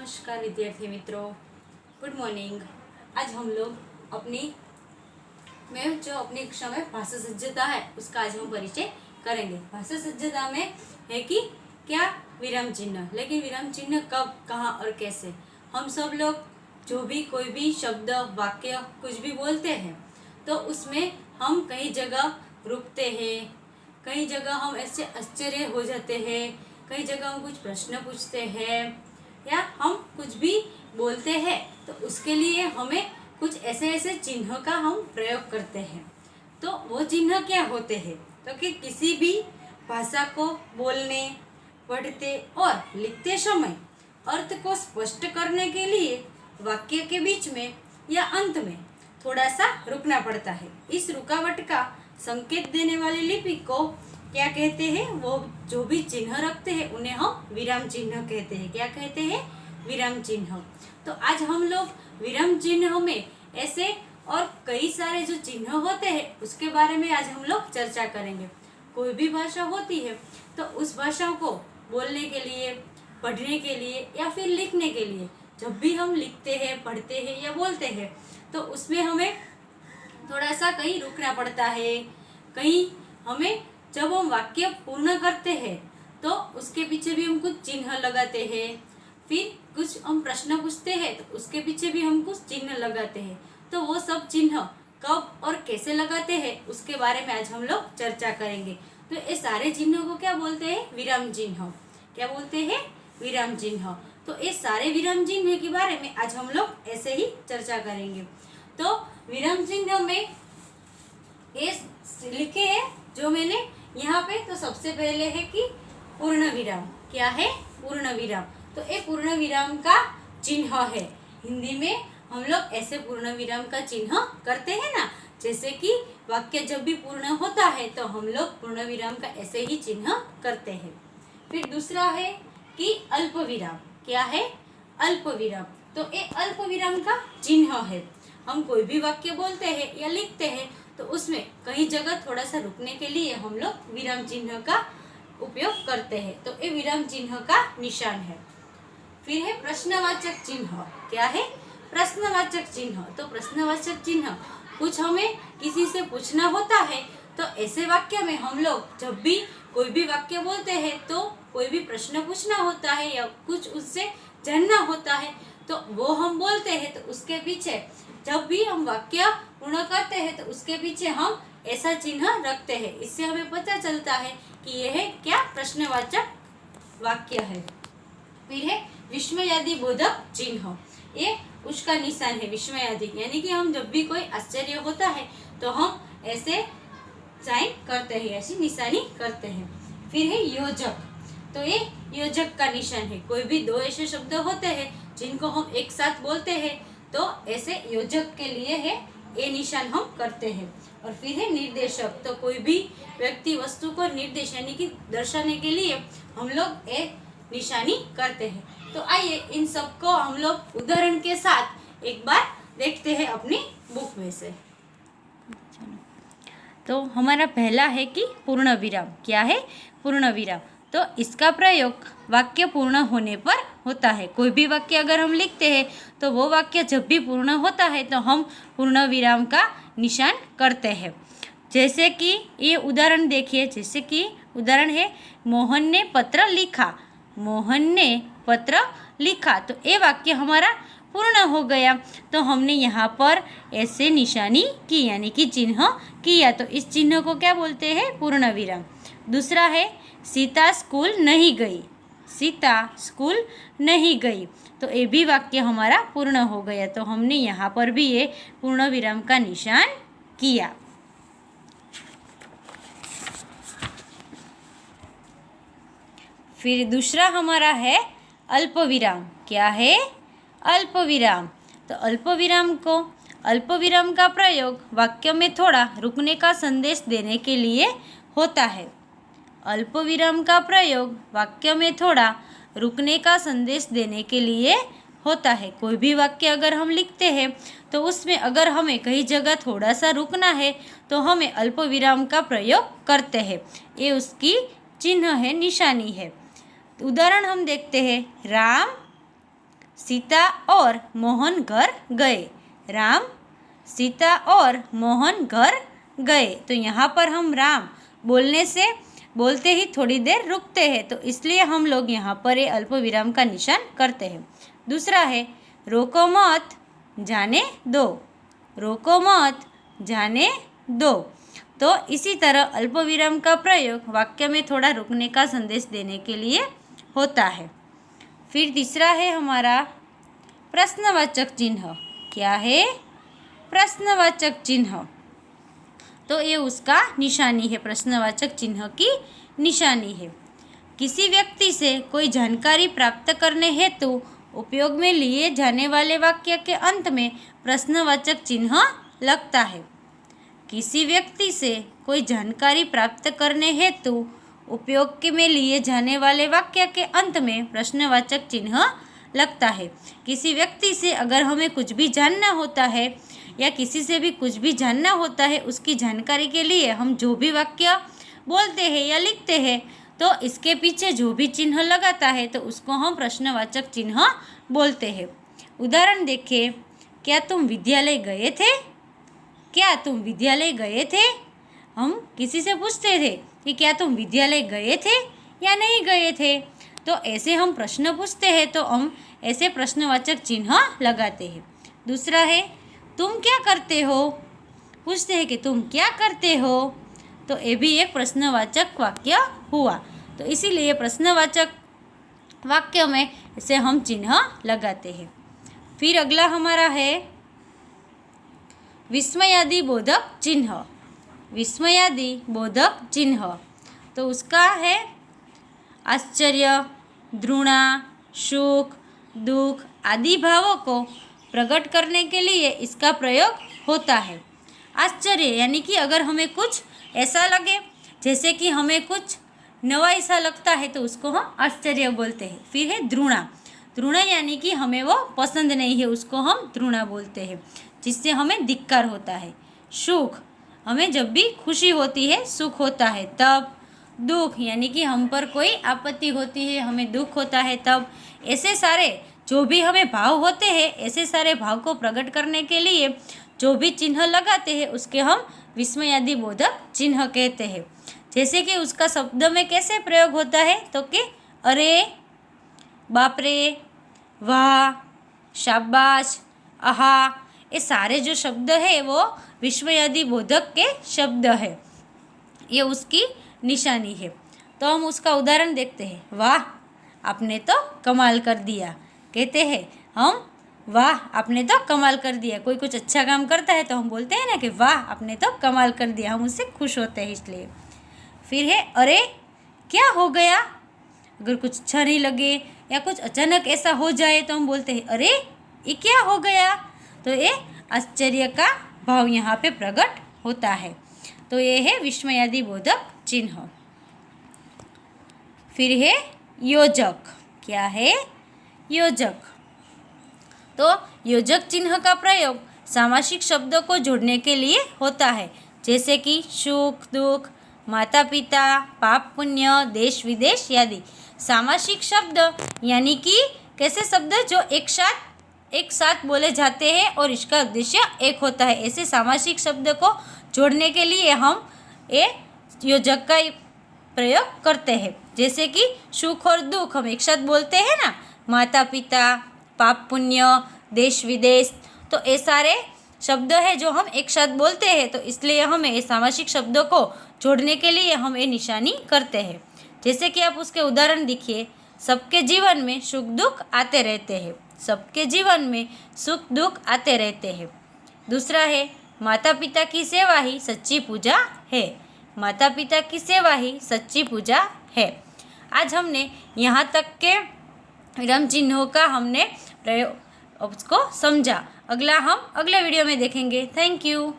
नमस्कार विद्यार्थी मित्रों, गुड मॉर्निंग। आज हम लोग अपनी कक्षा में भाषा सज्जता है उसका आज हम परिचय करेंगे। भाषा सज्जता में है कि क्या विराम चिन्ह, लेकिन विराम चिन्ह कब, कहाँ और कैसे। हम सब लोग जो भी कोई भी शब्द, वाक्य कुछ भी बोलते हैं तो उसमें हम कई जगह रुकते हैं, कई जगह हम ऐसे आश्चर्य हो जाते हैं, कई जगह हम कुछ प्रश्न पूछते हैं या हम कुछ भी बोलते हैं तो उसके लिए हमें कुछ ऐसे ऐसे चिन्ह का हम प्रयोग करते हैं। तो वो चिन्ह क्या होते हैं? तो कि किसी भी भाषा को बोलने, पढ़ते और लिखते समय अर्थ को स्पष्ट करने के लिए वाक्य के बीच में या अंत में थोड़ा सा रुकना पड़ता है। इस रुकावट का संकेत देने वाली लिपि को क्या कहते हैं? वो जो भी चिन्ह रखते हैं उन्हें हम विराम चिन्ह कहते हैं। क्या कहते हैं? विराम चिन्ह। तो आज हम लोग विराम चिन्ह में ऐसे और कई सारे जो चिन्ह होते हैं उसके बारे में आज हम लोग चर्चा करेंगे। कोई भी भाषा होती है तो उस भाषा को बोलने के लिए, पढ़ने के लिए या फिर लिखने के लिए जब भी हम लिखते हैं, पढ़ते हैं या बोलते हैं तो उसमें हमें थोड़ा सा कहीं रुकना पड़ता है। कहीं हमें जब हम वाक्य पूर्ण करते हैं तो उसके पीछे भी हम कुछ चिन्ह लगाते हैं, फिर कुछ हम प्रश्न पूछते हैं तो उसके पीछे भी हम कुछ चिन्ह लगाते हैं। तो वो सब चिन्ह कब और कैसे लगाते हैं उसके बारे में आज हम लोग चर्चा करेंगे। तो ये सारे चिन्हों को क्या बोलते हैं? विराम चिन्ह। क्या बोलते हैं? विराम चिन्ह। तो ये सारे विराम चिन्ह के बारे में आज हम लोग ऐसे ही चर्चा करेंगे। तो विराम चिन्ह में ये लिखे हैं जो मैंने यहाँ पे। तो सबसे पहले है कि पूर्ण विराम। क्या है? पूर्ण विराम। तो ये पूर्ण विराम का चिन्ह है। हिंदी में हम लोग ऐसे पूर्ण विराम का चिन्ह करते हैं ना, जैसे कि वाक्य जब भी पूर्ण होता है तो हम लोग पूर्ण विराम का ऐसे ही चिन्ह करते हैं। फिर दूसरा है कि अल्प विराम। क्या है? अल्प विराम। तो ये अल्प विराम का चिन्ह है। हम कोई भी वाक्य बोलते हैं या लिखते हैं तो उसमें कई जगह थोड़ा सा रुकने के लिए हम लोग विराम चिन्ह का उपयोग करते हैं। तो ये विराम चिन्ह का निशान है। फिर है प्रश्नवाचक चिन्ह। क्या है? प्रश्नवाचक चिन्ह। तो प्रश्नवाचक चिन्ह कुछ हमें किसी से पूछना होता है तो ऐसे वाक्य में हम लोग जब भी कोई भी वाक्य बोलते हैं तो कोई भी प्रश्न पूछना होता है या कुछ उससे जानना होता है तो वो हम बोलते हैं तो उसके पीछे जब भी हम वाक्य पूर्ण करते हैं तो उसके पीछे हम ऐसा चिन्ह रखते हैं। इससे हमें पता चलता है कि यह है क्या? प्रश्नवाचक वाक्य है। फिर है विस्मयादि बोधक चिन्ह। ये उसका निशान है, विस्मयादि, यानी कि हम जब भी कोई आश्चर्य होता है तो हम ऐसे साइन करते हैं, ऐसी निशानी करते हैं। फिर है योजक। तो ये योजक का निशान है। कोई भी दो ऐसे शब्द होते हैं जिनको हम एक साथ बोलते हैं तो ऐसे योजक के लिए है ये निशान हम करते हैं। और फिर है निर्देशक। तो कोई भी व्यक्ति, वस्तु को निर्देश यानी कि दर्शाने के लिए हम लोग एक निशानी करते हैं। तो आइए इन सब को हम लोग उदाहरण के साथ एक बार देखते हैं अपनी बुक में से। तो हमारा पहला है कि पूर्ण विराम। क्या है? पूर्ण विराम। तो इसका प्रयोग वाक्य पूर्ण होने पर होता है। कोई भी वाक्य अगर हम लिखते हैं तो वो वाक्य जब भी पूर्ण होता है तो हम पूर्ण विराम का निशान करते हैं। जैसे कि ये उदाहरण देखिए, जैसे कि उदाहरण है मोहन ने पत्र लिखा। मोहन ने पत्र लिखा। तो ये वाक्य हमारा पूर्ण हो गया। तो हमने यहाँ पर ऐसे निशानी की, यानी कि चिन्ह किया। तो इस चिन्ह को क्या बोलते हैं? पूर्ण विराम। दूसरा है सीता स्कूल नहीं गई। सीता स्कूल नहीं गई। तो ये भी वाक्य हमारा पूर्ण हो गया। तो हमने यहाँ पर भी ये पूर्ण विराम का निशान किया। फिर दूसरा हमारा है अल्प विराम। क्या है? अल्प विराम। तो अल्प विराम का प्रयोग वाक्य में थोड़ा रुकने का संदेश देने के लिए होता है। अल्प विराम का प्रयोग वाक्य में थोड़ा रुकने का संदेश देने के लिए होता है। कोई भी वाक्य अगर हम लिखते हैं तो उसमें अगर हमें कई जगह थोड़ा सा रुकना है तो हमें अल्प विराम का प्रयोग करते हैं। ये उसकी चिन्ह है, निशानी है। उदाहरण हम देखते हैं, राम सीता और मोहन घर गए। राम, सीता और मोहन घर गए। तो यहाँ पर हम राम बोलते ही थोड़ी देर रुकते हैं, तो इसलिए हम लोग यहाँ पर ये अल्प विराम का निशान करते हैं। दूसरा है रोको मत जाने दो। रोको मत जाने दो। तो इसी तरह अल्प विराम का प्रयोग वाक्य में थोड़ा रुकने का संदेश देने के लिए होता है। फिर तीसरा है हमारा प्रश्नवाचक चिन्ह। क्या है? प्रश्नवाचक चिन्ह। तो ये उसका निशानी है, प्रश्नवाचक चिन्ह की निशानी है। किसी व्यक्ति से कोई जानकारी प्राप्त करने हेतु उपयोग में लिए जाने वाले वाक्य के अंत में प्रश्नवाचक चिन्ह लगता है। किसी व्यक्ति से कोई जानकारी प्राप्त करने हेतु उपयोग में लिए जाने वाले वाक्य के अंत में प्रश्नवाचक चिन्ह लगता है। किसी व्यक्ति से अगर हमें कुछ भी जानना होता है या किसी से भी कुछ भी जानना होता है, उसकी जानकारी के लिए हम जो भी वाक्य बोलते हैं या लिखते हैं, तो इसके पीछे जो भी चिन्ह लगाता है तो उसको हम प्रश्नवाचक चिन्ह बोलते हैं। उदाहरण देखिए, क्या तुम विद्यालय गए थे? क्या तुम विद्यालय गए थे? हम किसी से पूछते थे कि क्या तुम विद्यालय गए थे या नहीं गए थे। तो ऐसे हम प्रश्न पूछते हैं तो हम ऐसे प्रश्नवाचक चिन्ह लगाते हैं। दूसरा है तुम क्या करते हो? पूछते हैं कि तुम क्या करते हो, तो ये भी एक प्रश्नवाचक वाक्य हुआ। तो इसीलिए प्रश्नवाचक वाक्य में इसे हम चिन्ह लगाते हैं। फिर अगला हमारा है विस्मयादि बोधक चिन्ह। विस्मयादि बोधक चिन्ह तो उसका है आश्चर्य, घृणा, सुख, दुख आदि भावों को प्रकट करने के लिए इसका प्रयोग होता है। आश्चर्य यानी कि अगर हमें कुछ ऐसा लगे, जैसे कि हमें कुछ नवा ऐसा लगता है, तो उसको हम आश्चर्य बोलते हैं। फिर है घृणा। घृणा यानी कि हमें वो पसंद नहीं है, उसको हम घृणा बोलते हैं, जिससे हमें धिक्कार होता है। सुख, हमें जब भी खुशी होती है, सुख होता है तब। दुख यानी कि हम पर कोई आपत्ति होती है, हमें दुख होता है तब। ऐसे सारे जो भी हमें भाव होते हैं, ऐसे सारे भाव को प्रकट करने के लिए जो भी चिन्ह लगाते हैं उसके हम विस्मयादि बोधक चिन्ह कहते हैं। जैसे कि उसका शब्द में कैसे प्रयोग होता है, तो कि अरे, बाप रे, वाह, शाबाश, आहा, ये सारे जो शब्द है वो विस्मयादि बोधक के शब्द है। ये उसकी निशानी है। तो हम उसका उदाहरण देखते हैं। वाह, आपने तो कमाल कर दिया। कहते हैं हम, वाह, आपने तो कमाल कर दिया। कोई कुछ अच्छा काम करता है तो हम बोलते हैं ना कि वाह, आपने तो कमाल कर दिया। हम उससे खुश होते हैं इसलिए। फिर है अरे, क्या हो गया? अगर कुछ अच्छा नहीं लगे या कुछ अचानक ऐसा हो जाए तो हम बोलते हैं अरे, ये क्या हो गया। तो ये आश्चर्य का भाव यहाँ पे प्रकट होता है। तो ये है विस्मयादि बोधक चिन्ह। फिर है योजक। क्या है? योजक। तो योजक चिन्ह का प्रयोग सामासिक शब्दों को जोड़ने के लिए होता है, जैसे कि सुख, दुख, माता पिता, पाप पुण्य, देश विदेश आदि। सामासिक शब्द यानी कि कैसे शब्द जो एक साथ बोले जाते हैं और इसका उद्देश्य एक होता है। ऐसे सामासिक शब्द को जोड़ने के लिए हम ये योजक का प्रयोग करते हैं। जैसे कि सुख और दुख हम एक साथ बोलते हैं ना, माता पिता, पाप पुण्य, देश विदेश। तो ये सारे शब्द है जो हम एक साथ बोलते हैं, तो इसलिए हमें ये सामासिक शब्दों को जोड़ने के लिए हम ये निशानी करते हैं। जैसे कि आप उसके उदाहरण देखिए, सबके जीवन में सुख दुख आते रहते हैं। सबके जीवन में सुख दुख आते रहते हैं। दूसरा है माता पिता की सेवा ही सच्ची पूजा है। माता पिता की सेवा ही सच्ची पूजा है। आज हमने यहाँ तक के विराम चिन्हों का हमने प्रयोग उसको समझा। अगला हम अगले वीडियो में देखेंगे। Thank you.